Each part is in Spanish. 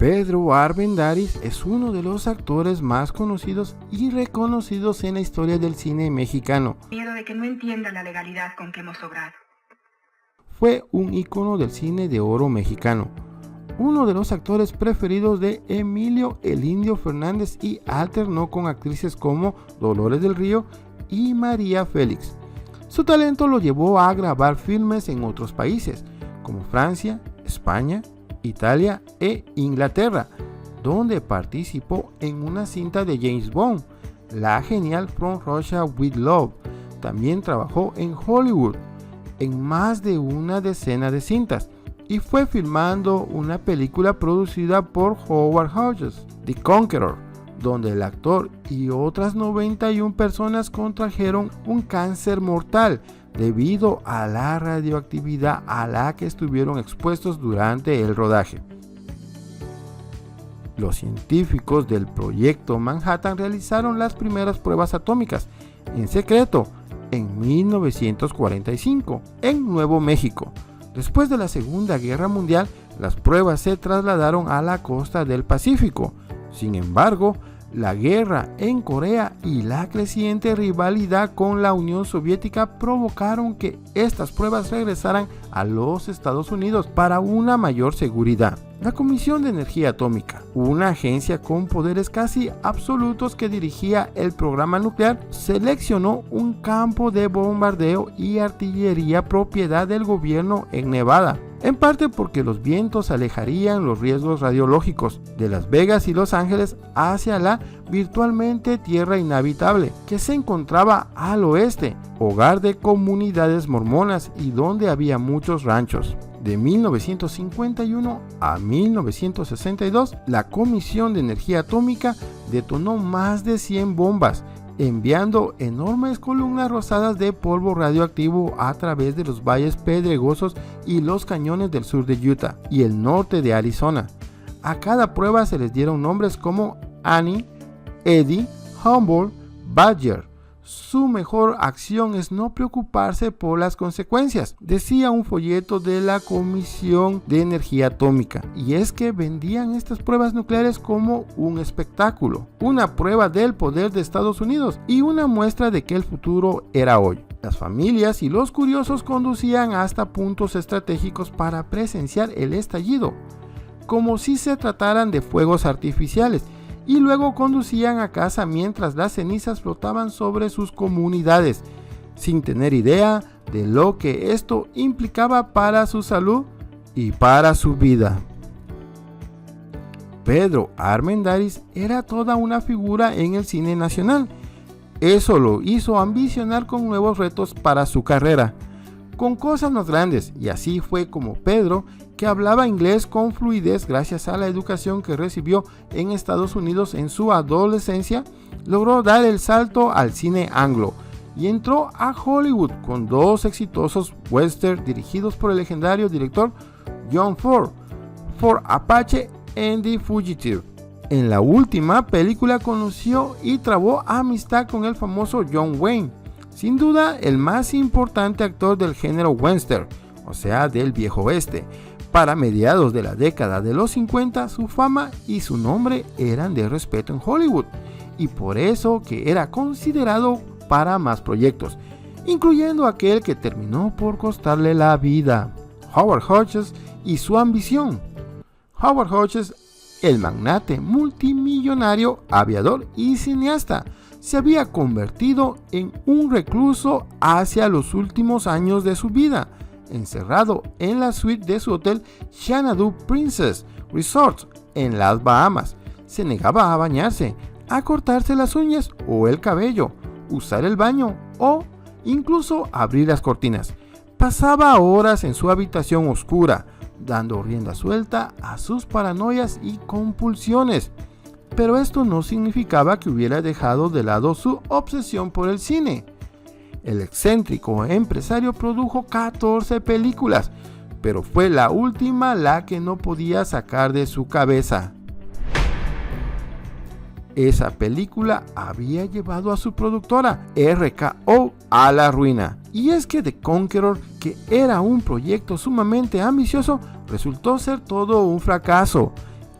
Pedro Armendáriz es uno de los actores más conocidos y reconocidos en la historia del cine mexicano. Miedo de que no entienda la legalidad con que hemos obrado. Fue un ícono del cine de oro mexicano, uno de los actores preferidos de Emilio "El Indio" Fernández y alternó con actrices como Dolores del Río y María Félix. Su talento lo llevó a grabar filmes en otros países, como Francia, España, Italia e Inglaterra, donde participó en una cinta de James Bond, la genial From Russia with Love. También trabajó en Hollywood, en más de una decena de cintas, y fue filmando una película producida por Howard Hughes, The Conqueror, donde el actor y otras 91 personas contrajeron un cáncer mortal debido a la radioactividad a la que estuvieron expuestos durante el rodaje. Los científicos del Proyecto Manhattan realizaron las primeras pruebas atómicas en secreto en 1945 en Nuevo México. Después de la Segunda Guerra Mundial, las pruebas se trasladaron a la costa del Pacífico. Sin embargo, la guerra en Corea y la creciente rivalidad con la Unión Soviética provocaron que estas pruebas regresaran a los Estados Unidos para una mayor seguridad. La Comisión de Energía Atómica, una agencia con poderes casi absolutos que dirigía el programa nuclear, seleccionó un campo de bombardeo y artillería propiedad del gobierno en Nevada, en parte porque los vientos alejarían los riesgos radiológicos de Las Vegas y Los Ángeles hacia la virtualmente tierra inhabitable que se encontraba al oeste, hogar de comunidades mormonas y donde había muchos ranchos. De 1951 a 1962, la Comisión de Energía Atómica detonó más de 100 bombas, enviando enormes columnas rosadas de polvo radioactivo a través de los valles pedregosos y los cañones del sur de Utah y el norte de Arizona. A cada prueba se les dieron nombres como Annie, Eddie, Humboldt, Badger. Su mejor acción es no preocuparse por las consecuencias, decía un folleto de la Comisión de Energía Atómica, y es que vendían estas pruebas nucleares como un espectáculo, una prueba del poder de Estados Unidos y una muestra de que el futuro era hoy. Las familias y los curiosos conducían hasta puntos estratégicos para presenciar el estallido, como si se trataran de fuegos artificiales, y luego conducían a casa mientras las cenizas flotaban sobre sus comunidades, sin tener idea de lo que esto implicaba para su salud y para su vida. Pedro Armendáriz era toda una figura en el cine nacional. Eso lo hizo ambicionar con nuevos retos para su carrera, con cosas más grandes, y así fue como Pedro, que hablaba inglés con fluidez gracias a la educación que recibió en Estados Unidos en su adolescencia, logró dar el salto al cine anglo y entró a Hollywood con dos exitosos westerns dirigidos por el legendario director John Ford, Fort Apache and the Fugitive. En la última película conoció y trabó amistad con el famoso John Wayne, sin duda el más importante actor del género western, o sea del viejo oeste. Para mediados de la década de los 50, su fama y su nombre eran de respeto en Hollywood, y por eso que era considerado para más proyectos, incluyendo aquel que terminó por costarle la vida, Howard Hughes y su ambición. Howard Hughes, el magnate multimillonario, aviador y cineasta, se había convertido en un recluso hacia los últimos años de su vida, encerrado en la suite de su hotel Xanadu Princess Resort en las Bahamas. Se negaba a bañarse, a cortarse las uñas o el cabello, usar el baño o incluso abrir las cortinas. Pasaba horas en su habitación oscura, dando rienda suelta a sus paranoias y compulsiones. Pero esto no significaba que hubiera dejado de lado su obsesión por el cine. El excéntrico empresario produjo 14 películas, pero fue la última la que no podía sacar de su cabeza. Esa película había llevado a su productora, RKO, a la ruina. Y es que The Conqueror, que era un proyecto sumamente ambicioso, resultó ser todo un fracaso.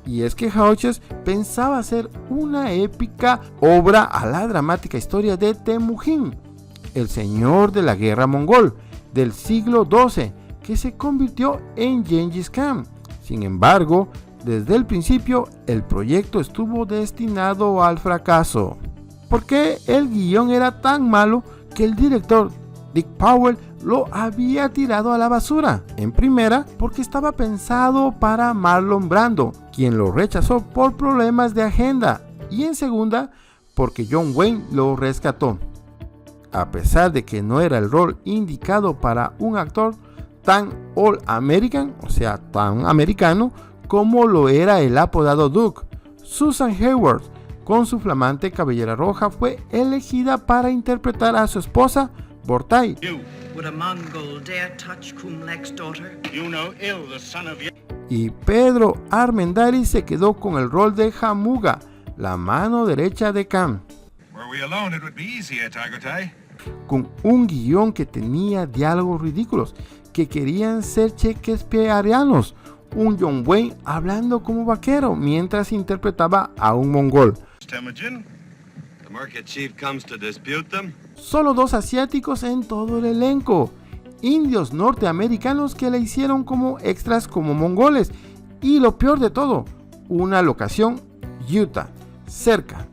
Y es que Hodges pensaba hacer una épica obra a la dramática historia de Temujin, el señor de la guerra mongol del siglo XII, que se convirtió en Gengis Khan. Sin embargo, desde el principio el proyecto estuvo destinado al fracaso, porque el guión era tan malo que el director Dick Powell lo había tirado a la basura. En primera, porque estaba pensado para Marlon Brando, quien lo rechazó por problemas de agenda, y en segunda, porque John Wayne lo rescató. A pesar de que no era el rol indicado para un actor tan all American, o sea, tan americano, como lo era el apodado Duke, Susan Hayward, con su flamante cabellera roja, fue elegida para interpretar a su esposa, Bortai. Y Pedro Armendáriz se quedó con el rol de Jamuga, la mano derecha de Khan. Con un guión que tenía diálogos ridículos que querían ser shakespearianos, un John Wayne hablando como vaquero mientras interpretaba a un mongol. Solo 2 asiáticos en todo el elenco, indios norteamericanos que le hicieron como extras como mongoles, y lo peor de todo, una locación Utah, cerca,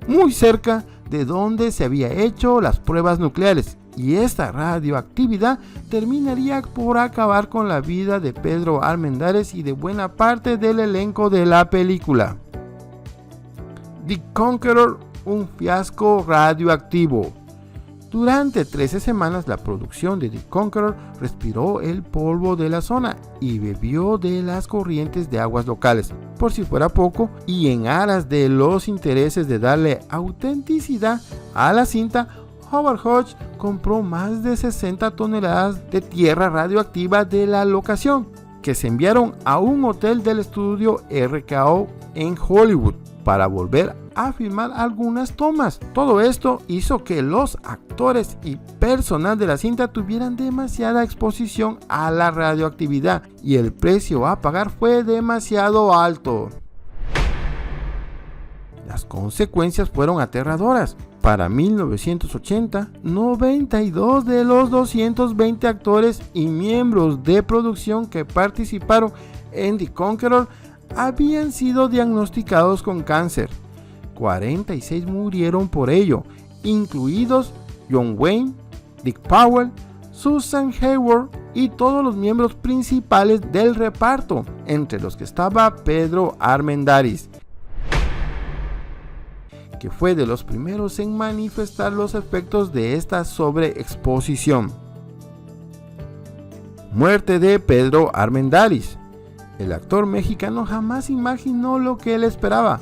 muy cerca de donde se había hecho las pruebas nucleares, y esta radioactividad terminaría por acabar con la vida de Pedro Armendáriz y de buena parte del elenco de la película. The Conqueror, un fiasco radioactivo. Durante 13 semanas la producción de The Conqueror respiró el polvo de la zona y bebió de las corrientes de aguas locales. Por si fuera poco, y en aras de los intereses de darle autenticidad a la cinta, Howard Hodge compró más de 60 toneladas de tierra radioactiva de la locación, que se enviaron a un hotel del estudio RKO en Hollywood para volver a filmar algunas tomas. Todo esto hizo que los actores y personal de la cinta tuvieran demasiada exposición a la radioactividad y el precio a pagar fue demasiado alto. Las consecuencias fueron aterradoras. Para 1980, 92 de los 220 actores y miembros de producción que participaron en The Conqueror habían sido diagnosticados con cáncer. 46 murieron por ello, incluidos John Wayne, Dick Powell, Susan Hayward y todos los miembros principales del reparto, entre los que estaba Pedro Armendáriz, que fue de los primeros en manifestar los efectos de esta sobreexposición. Muerte de Pedro Armendáriz. El actor mexicano jamás imaginó lo que él esperaba.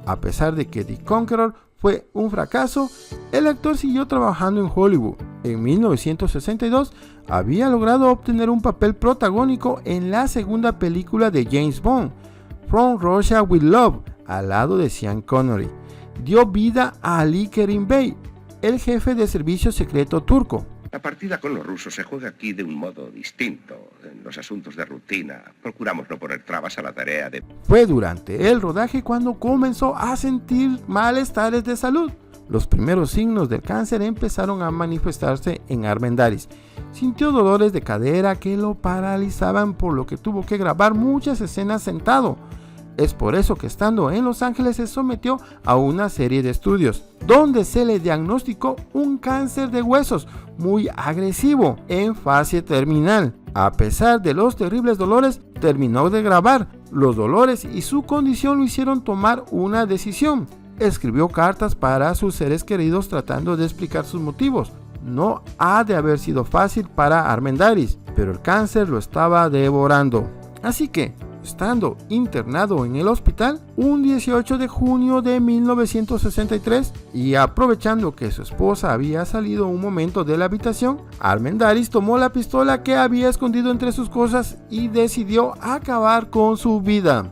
A pesar de que The Conqueror fue un fracaso, el actor siguió trabajando en Hollywood. En 1962 había logrado obtener un papel protagónico en la segunda película de James Bond, From Russia with Love, al lado de Sean Connery. Dio vida a Ali Kerim Bey, el jefe de servicio secreto turco. La partida con los rusos se juega aquí de un modo distinto. En los asuntos de rutina procuramos no poner trabas a la tarea de... Fue durante el rodaje cuando comenzó a sentir malestares de salud. Los primeros signos del cáncer empezaron a manifestarse en Armendáriz. Sintió dolores de cadera que lo paralizaban, por lo que tuvo que grabar muchas escenas sentado. Es por eso que estando en Los Ángeles se sometió a una serie de estudios, donde se le diagnosticó un cáncer de huesos muy agresivo en fase terminal. A pesar de los terribles dolores, terminó de grabar. Los dolores y su condición lo hicieron tomar una decisión. Escribió cartas para sus seres queridos tratando de explicar sus motivos. No ha de haber sido fácil para Armendáriz, pero el cáncer lo estaba devorando. Así que, estando internado en el hospital un 18 de junio de 1963 y aprovechando que su esposa había salido un momento de la habitación, Armendáriz tomó la pistola que había escondido entre sus cosas y decidió acabar con su vida.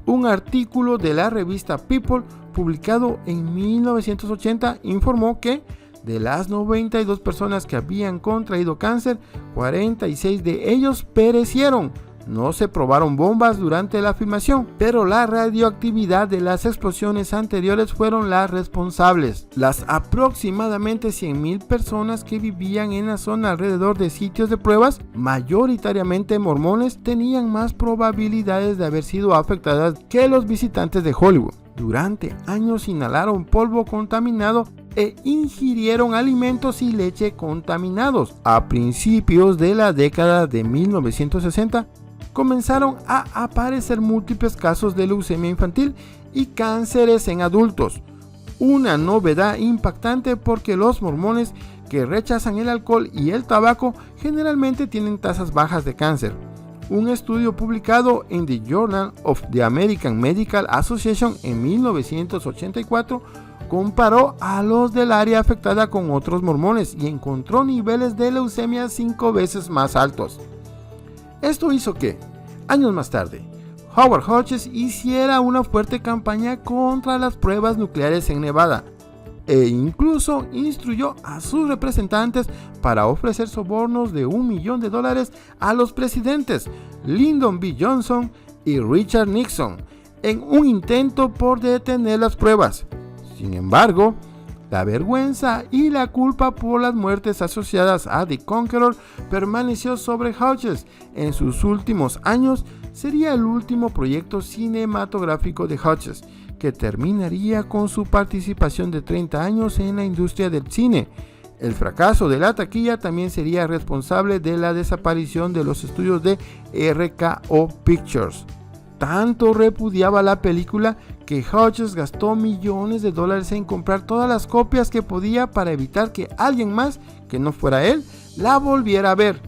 Un artículo de la revista People publicado en 1980 informó que de las 92 personas que habían contraído cáncer, 46 de ellos perecieron No se probaron bombas durante la filmación, pero la radioactividad de las explosiones anteriores fueron las responsables. Las aproximadamente 100.000 personas que vivían en la zona alrededor de sitios de pruebas, mayoritariamente mormones, tenían más probabilidades de haber sido afectadas que los visitantes de Hollywood. Durante años inhalaron polvo contaminado e ingirieron alimentos y leche contaminados. A principios de la década de 1960, comenzaron a aparecer múltiples casos de leucemia infantil y cánceres en adultos. Una novedad impactante porque los mormones que rechazan el alcohol y el tabaco generalmente tienen tasas bajas de cáncer. Un estudio publicado en The Journal of the American Medical Association en 1984 comparó a los del área afectada con otros mormones y encontró niveles de leucemia 5 veces más altos. Esto hizo que, años más tarde, Howard Hughes hiciera una fuerte campaña contra las pruebas nucleares en Nevada e incluso instruyó a sus representantes para ofrecer sobornos de $1 millón a los presidentes Lyndon B. Johnson y Richard Nixon en un intento por detener las pruebas. Sin embargo, la vergüenza y la culpa por las muertes asociadas a The Conqueror permaneció sobre Hughes. En sus últimos años sería el último proyecto cinematográfico de Hughes, que terminaría con su participación de 30 años en la industria del cine. El fracaso de la taquilla también sería responsable de la desaparición de los estudios de RKO Pictures. Tanto repudiaba la película que Hughes gastó millones de dólares en comprar todas las copias que podía para evitar que alguien más, que no fuera él, la volviera a ver.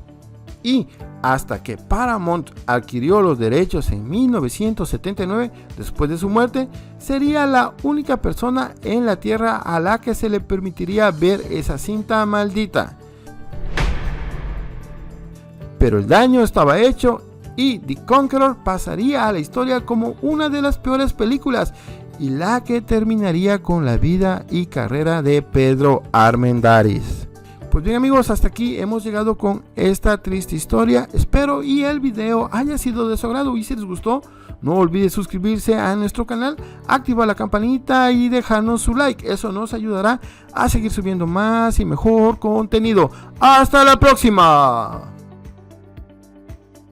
Y hasta que Paramount adquirió los derechos en 1979, después de su muerte, sería la única persona en la Tierra a la que se le permitiría ver esa cinta maldita. Pero el daño estaba hecho y The Conqueror pasaría a la historia como una de las peores películas y la que terminaría con la vida y carrera de Pedro Armendáriz. Pues bien amigos, hasta aquí hemos llegado con esta triste historia. Espero y el video haya sido de su agrado, y si les gustó, no olviden suscribirse a nuestro canal, activar la campanita y dejarnos su like. Eso nos ayudará a seguir subiendo más y mejor contenido. ¡Hasta la próxima!